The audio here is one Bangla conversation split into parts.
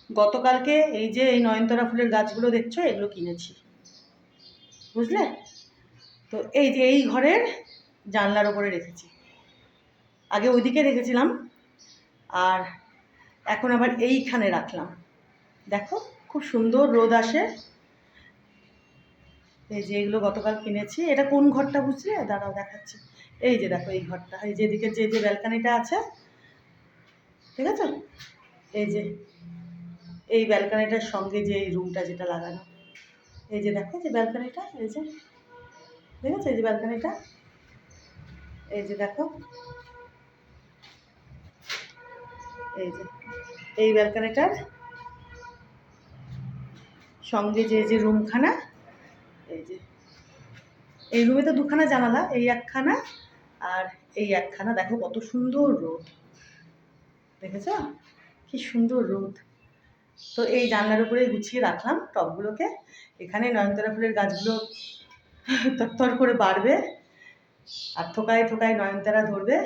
গতকালকে এই যে এই নয়নতারা ফুলের গাছগুলো দেখছো, এগুলো কিনেছি, বুঝলে? তো এই যে এই ঘরের জানলার ওপরে রেখেছি, আগে ওইদিকে রেখেছিলাম, আর এখন আবার এইখানে রাখলাম। দেখো খুব সুন্দর রোদ আসে। এই যে এগুলো গতকাল কিনেছি। এটা কোন ঘরটা বুঝলে? দাঁড়াও দেখাচ্ছি। এই যে দেখো এই ঘরটা, এই যে এদিকে যে যে ব্যালকানিটা আছে, ঠিক আছে? এই যে এই ব্যালকানিটার সঙ্গে যে এই রুমটা যেটা লাগানো, এই যে দেখো যে ব্যালকানিটা, এই যে ঠিক আছে, এই যে ব্যালকানিটা, এই যে দেখো, এই যে এই ব্যালকানিটার সঙ্গে যে যে রুমখানা, এই যে এই রুমে তো দুখানা জানালা, এই একখানা আর এই একখানা। দেখো কত সুন্দর রোদ, দেখেছ কি সুন্দর রোদ। তো এই জানলার উপরে গুছিয়ে রাখলাম টবগুলোকে। এখানে নয়নতারা ফুলের গাছগুলো তরতর করে বাড়বে, আর থোকায় থোকায় নয়নতারা ধরবে।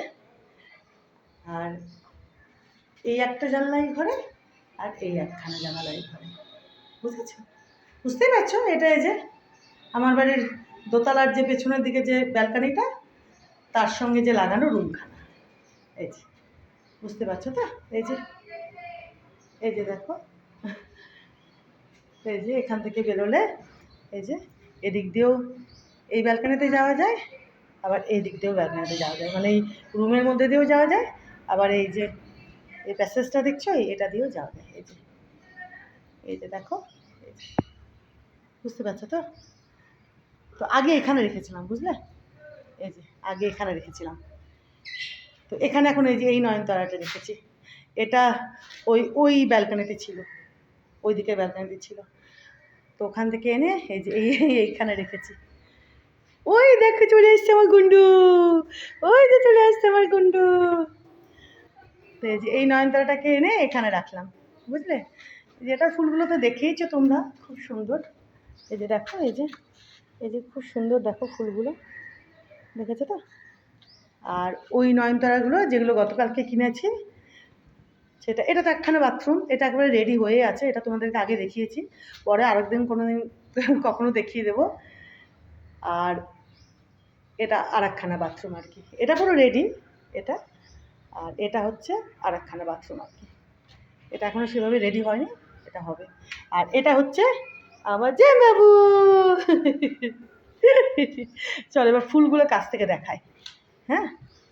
আর এই একটা জানলা এই ঘরে, আর এই একখানা জানালা এই ঘরে, বুঝেছো? বুঝতেই পারছো? এটা এই যে আমার বাড়ির দোতলার যে পেছনের দিকে যে ব্যালকানিটা, তার সঙ্গে যে লাগানো রুমখানা, এই যে বুঝতে পারছো তো? এই যে এই যে দেখো, এই যে এখান থেকে বেরোলে এই যে এদিক দিয়েও এই ব্যালকানিতে যাওয়া যায়, আবার এই দিক দিয়েও ব্যালকানিতে যাওয়া যায়, মানে এই রুমের মধ্যে দিয়েও যাওয়া যায়, আবার এই যে এই প্যাসেজটা দেখছো এটা দিয়েও যাওয়া যায়। এই যে দেখো, এই যে বুঝতে পারছো তো? তো আগে এখানে রেখেছিলাম, বুঝলে? এই যে আগে এখানে রেখেছিলাম, তো এখানে এখন এই যে এই নয়নতারাটা রেখেছি। এটা ওই ওই ব্যালকানিতে ছিল, ওই দিকের ব্যালকানিতে ছিল, তো ওখান থেকে এনে এই যে এইখানে রেখেছি। ওই দেখো চলে আসছে আমার গুন্ডু, ওই যে চলে আসছে আমার গুন্ডু। তো এই যে এই নয়নতারাটাকে এনে এখানে রাখলাম, বুঝলে? যেটা ফুলগুলো তো দেখেইছো তোমরা, খুব সুন্দর। এই যে দেখো, এই যে এই যে খুব সুন্দর দেখো ফুলগুলো, দেখেছো তো? আর ওই নয়নতারাগুলো যেগুলো গতকালকে কিনেছি, সেটা, এটা তো একখানা বাথরুম, এটা একেবারে রেডি হয়ে আছে, এটা তোমাদেরকে আগে দেখিয়েছি, পরে আরেকদিন কোনো দিন কখনো দেখিয়ে দেবো। আর এটা আর একখানা বাথরুম আর কি, এটা পুরো রেডি এটা। আর এটা হচ্ছে আর একখানা বাথরুম আর কি, এটা এখনও সেভাবে রেডি হয়নি, এটা হবে। আর এটা হচ্ছে আমার যে বাবু। চল এবার ফুলগুলো কাছ থেকে দেখায়, হ্যাঁ।